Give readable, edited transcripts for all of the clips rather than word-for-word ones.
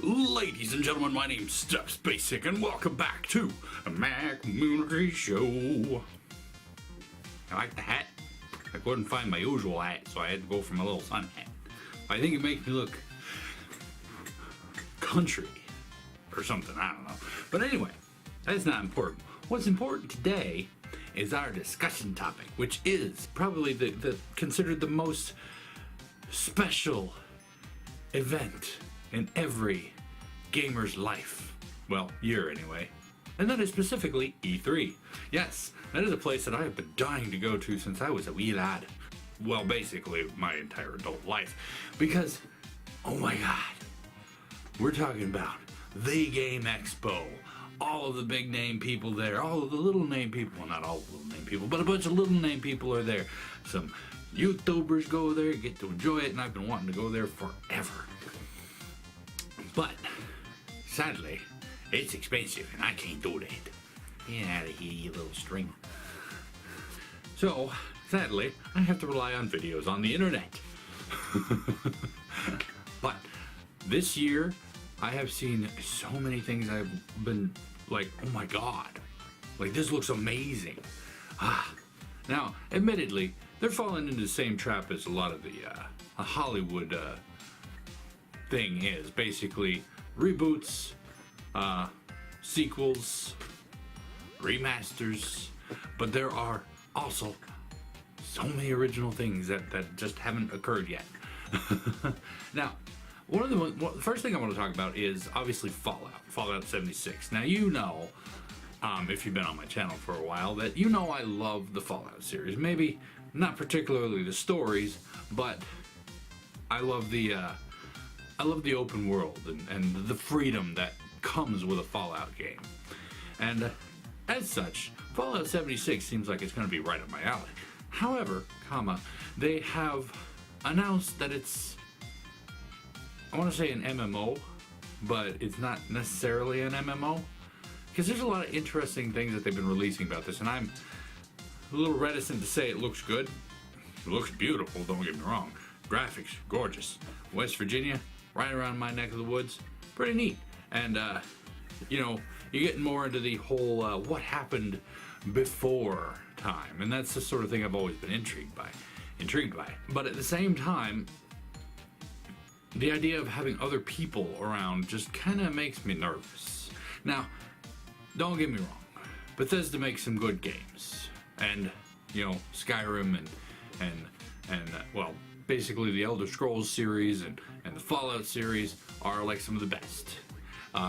Ladies and gentlemen, my name's StepsBasic, and welcome back to a Mac Community Show. I like the hat. I couldn't find my usual hat, so I had to go for my little sun hat. I think it makes me look country or something, I don't know. But anyway, that's not important. What's important today is our discussion topic, which is probably the considered the most special event in every gamer's life. Well, year anyway. And that is specifically E3. Yes, that is a place that I have been dying to go to since I was a wee lad. Well, basically my entire adult life. Because, oh my god, we're talking about the Game Expo. All of the big name people there, all of the little name people, well, not all of the little name people, but a bunch of little name people are there. Some YouTubers go there, get to enjoy it, and I've been wanting to go there forever. But, sadly, it's expensive and I can't do that. Get out of here, you little string. So, sadly, I have to rely on videos on the internet. But, this year, I have seen so many things I've been like, oh my god. Like, this looks amazing. Now, admittedly, they're falling into the same trap as a lot of the Hollywood thing is. Basically, reboots, sequels, remasters, but there are also so many original things that just haven't occurred yet. Now, the first thing I want to talk about is obviously Fallout 76. Now, you know, if you've been on my channel for a while, that you know I love the Fallout series. Maybe not particularly the stories, but I love the open world and the freedom that comes with a Fallout game. And as such, Fallout 76 seems like it's going to be right up my alley. However, they have announced that it's, I want to say an MMO, but it's not necessarily an MMO. Because there's a lot of interesting things that they've been releasing about this, and I'm a little reticent to say it looks good. It looks beautiful, don't get me wrong. Graphics, gorgeous. West Virginia, right around my neck of the woods, pretty neat. And, you know, you're getting more into the whole what happened before time, and that's the sort of thing I've always been intrigued by. But at the same time, the idea of having other people around just kind of makes me nervous. Now, don't get me wrong, Bethesda makes some good games, and you know, Skyrim and well, basically the Elder Scrolls series and the Fallout series are like some of the best.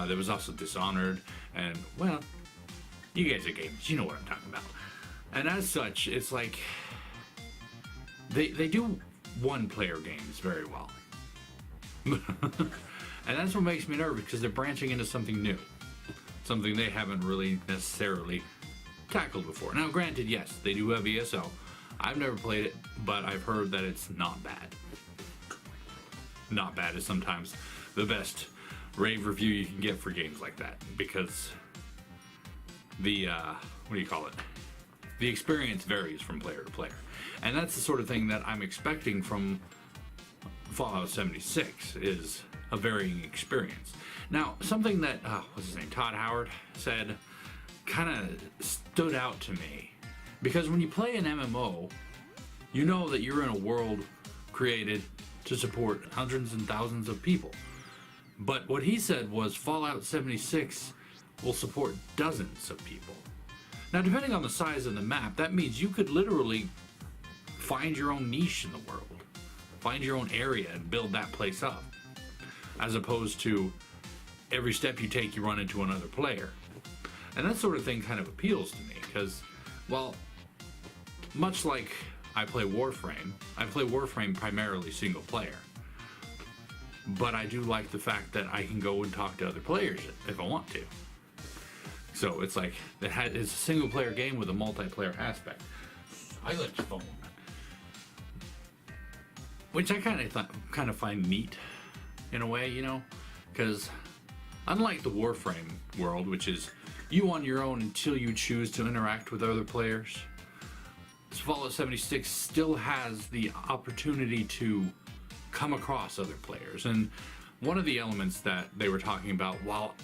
There was also Dishonored, and well, you guys are gamers, you know what I'm talking about. And as such, it's like they do one-player games very well. And that's what makes me nervous, because they're branching into something new. Something they haven't really necessarily tackled before. Now granted, yes, they do have ESO. I've never played it, but I've heard that it's not bad. Not bad is sometimes the best rave review you can get for games like that, because the, what do you call it? The experience varies from player to player. And that's the sort of thing that I'm expecting from Fallout 76, is a varying experience. Now, something that, what's his name, Todd Howard said kind of stood out to me. Because when you play an MMO, you know that you're in a world created to support hundreds and thousands of people. But what he said was Fallout 76 will support dozens of people. Now, depending on the size of the map, that means you could literally find your own niche in the world. Find your own area and build that place up. As opposed to every step you take, you run into another player. And that sort of thing kind of appeals to me, because, well, much like I play Warframe primarily single player. But I do like the fact that I can go and talk to other players if I want to. So it's like, it's a single player game with a multiplayer aspect. Silent phone. Which I kind of find neat, in a way, you know, because unlike the Warframe world, which is you on your own until you choose to interact with other players, Fallout 76 still has the opportunity to come across other players, and one of the elements that they were talking about, while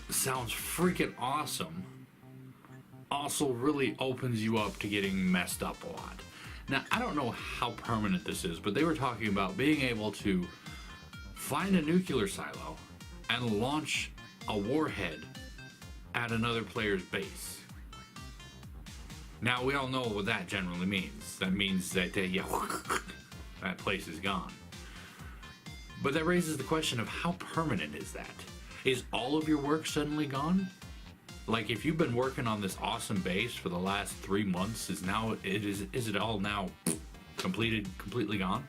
sounds freaking awesome, also really opens you up to getting messed up a lot. Now, I don't know how permanent this is, but they were talking about being able to find a nuclear silo and launch a warhead at another player's base. Now, we all know what that generally means. That means that, that place is gone. But that raises the question of how permanent is that? Is all of your work suddenly gone? Like, if you've been working on this awesome base for the last 3 months, is it all now completely gone?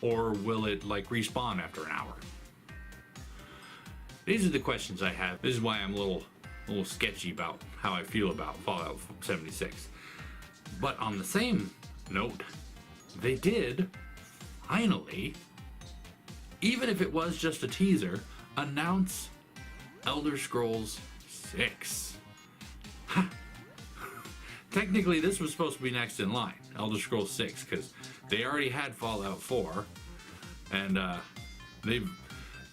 Or will it, like, respawn after an hour? These are the questions I have. This is why I'm a little sketchy about how I feel about Fallout 76. But on the same note, they did finally, even if it was just a teaser, announce Elder Scrolls 6. Technically, this was supposed to be next in line, Elder Scrolls 6, because they already had Fallout 4, and they've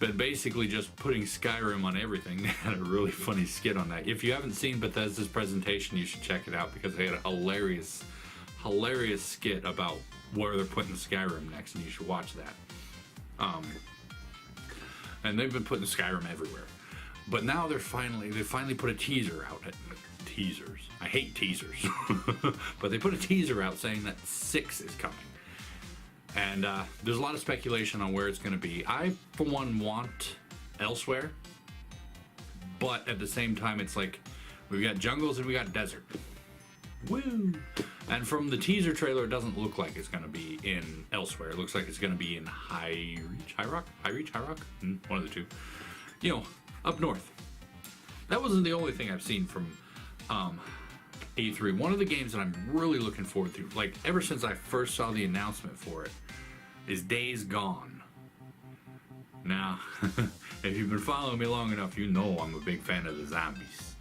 been basically just putting Skyrim on everything. They had a really funny skit on that. If you haven't seen Bethesda's presentation, you should check it out, because they had a hilarious skit about where they're putting Skyrim next, and you should watch that. And they've been putting Skyrim everywhere. But now they finally put a teaser out. Teasers. I hate teasers. But they put a teaser out saying that 6 is coming. And there's a lot of speculation on where it's going to be. I, for one, want elsewhere. But at the same time, it's like, we've got jungles and we got desert. Woo! And from the teaser trailer, it doesn't look like it's going to be in elsewhere. It looks like it's going to be in High Rock? One of the two. You know, up north. That wasn't the only thing I've seen from E3. One of the games that I'm really looking forward to, like ever since I first saw the announcement for it, is Days Gone. Now, if you've been following me long enough, you know I'm a big fan of the zombies.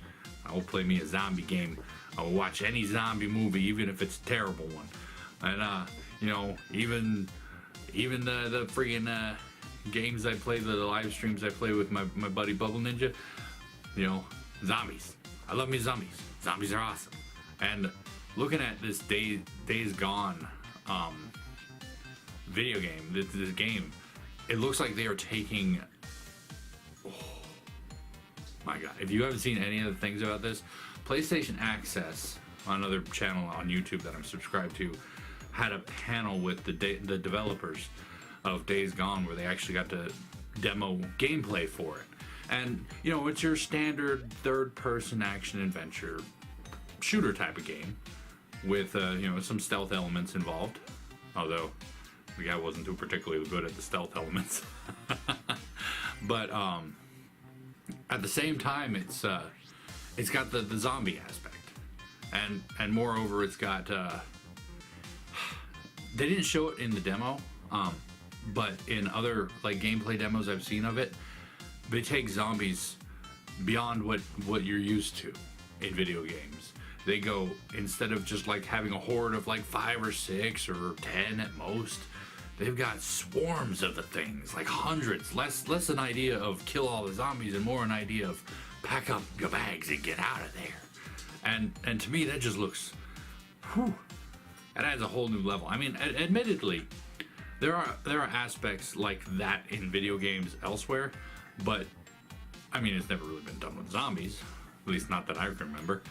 I will play me a zombie game. I will watch any zombie movie, even if it's a terrible one. And you know, even the friggin' games I play, the live streams I play with my buddy Bubble Ninja, you know, zombies. I love me zombies. Zombies are awesome. And looking at this Days Gone video game, this game, it looks like they are taking, oh my god, if you haven't seen any of the things about this, PlayStation Access, another channel on YouTube that I'm subscribed to, had a panel with the developers of Days Gone where they actually got to demo gameplay for it. And, you know, it's your standard third-person action-adventure shooter type of game with, you know, some stealth elements involved. Although, the guy wasn't too particularly good at the stealth elements. But, at the same time, it's got the zombie aspect. And moreover, it's got, they didn't show it in the demo, but in other, like, gameplay demos I've seen of it, they take zombies beyond what you're used to in video games. They go, instead of just like having a horde of like 5 or 6 or 10 at most, they've got swarms of the things, like hundreds. Less an idea of kill all the zombies and more an idea of pack up your bags and get out of there. And to me that just looks, whew, that adds a whole new level. I mean, admittedly, there are aspects like that in video games elsewhere, but I mean, it's never really been done with zombies, at least not that I can remember.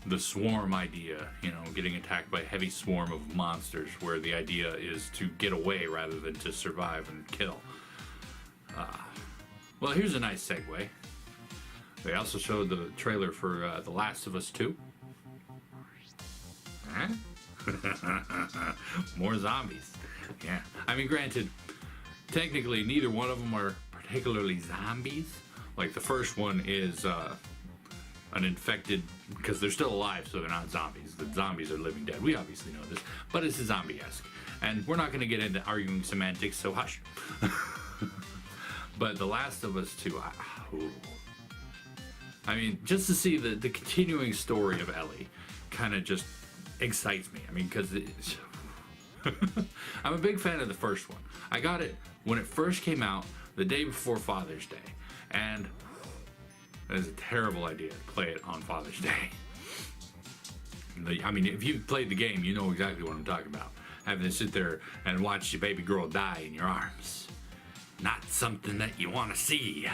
The swarm idea, you know, getting attacked by a heavy swarm of monsters where the idea is to get away rather than to survive and kill. Well, here's a nice segue. They also showed the trailer for The Last of Us 2. Huh? More zombies. Yeah. I mean, granted, technically neither one of them are particularly zombies. Like the first one is an infected, because they're still alive, so they're not zombies. The zombies are living dead. We obviously know this, but it's a zombie-esque. And we're not going to get into arguing semantics, so hush. But The Last of Us 2, I mean, just to see the continuing story of Ellie kind of just excites me. I mean, because I'm a big fan of the first one. I got it when it first came out, the day before Father's Day. And it is a terrible idea to play it on Father's Day. I mean, if you've played the game, you know exactly what I'm talking about. Having to sit there and watch your baby girl die in your arms. Not something that you want to see.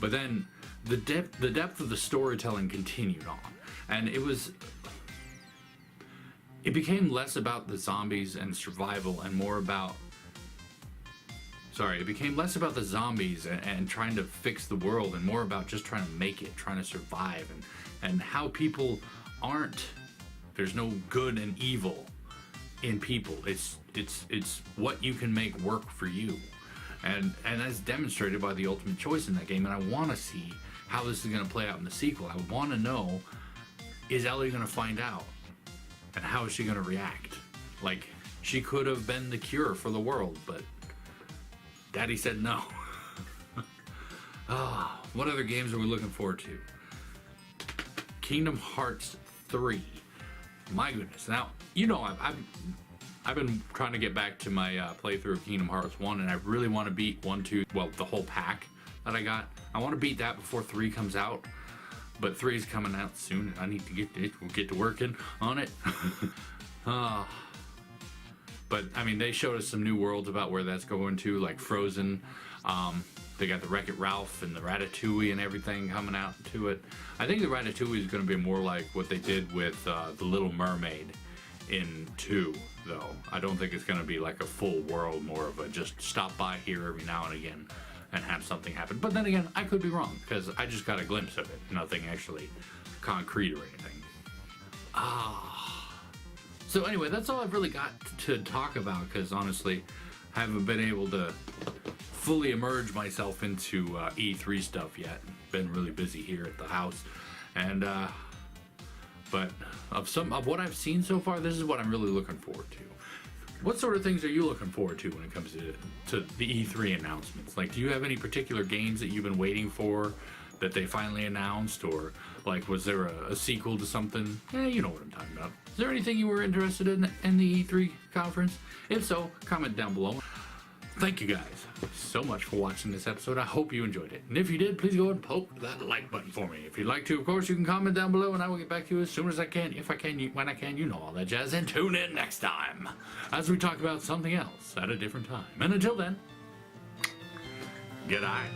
But then the depth of the storytelling continued on. And it became less about the zombies and survival and more about, it became less about the zombies and trying to fix the world and more about just trying to make it, trying to survive, and how people there's no good and evil in people. It's what you can make work for you. And that's demonstrated by the ultimate choice in that game, and I want to see how this is going to play out in the sequel. I want to know, is Ellie going to find out? And how is she going to react? Like, she could have been the cure for the world, but Daddy said no. What other games are we looking forward to? Kingdom Hearts 3. My goodness. Now, you know, I've been trying to get back to my playthrough of Kingdom Hearts 1, and I really want to beat 1, 2, well, the whole pack that I got. I want to beat that before 3 comes out. But 3 is coming out soon. I need to get to working on it. But I mean, they showed us some new worlds about where that's going to, like Frozen. They got the Wreck-It Ralph and the Ratatouille and everything coming out to it. I think the Ratatouille is going to be more like what they did with the Little Mermaid in 2, though. I don't think it's going to be like a full world, more of a just stop by here every now and again and have something happen. But then again, I could be wrong, because I just got a glimpse of it. Nothing actually concrete or anything. So anyway, that's all I've really got to talk about, because honestly, I haven't been able to fully immerse myself into E3 stuff yet. Been really busy here at the house. And but of what I've seen so far, this is what I'm really looking forward to. What sort of things are you looking forward to when it comes to the E3 announcements? Like, do you have any particular games that you've been waiting for that they finally announced? Or, like, was there a sequel to something? You know what I'm talking about. Is there anything you were interested in the E3 conference? If so, comment down below. Thank you guys so much for watching this episode. I hope you enjoyed it. And if you did, please go ahead and poke that like button for me. If you'd like to, of course, you can comment down below and I will get back to you as soon as I can. If I can, when I can, you know all that jazz. And tune in next time as we talk about something else at a different time. And until then, good eye.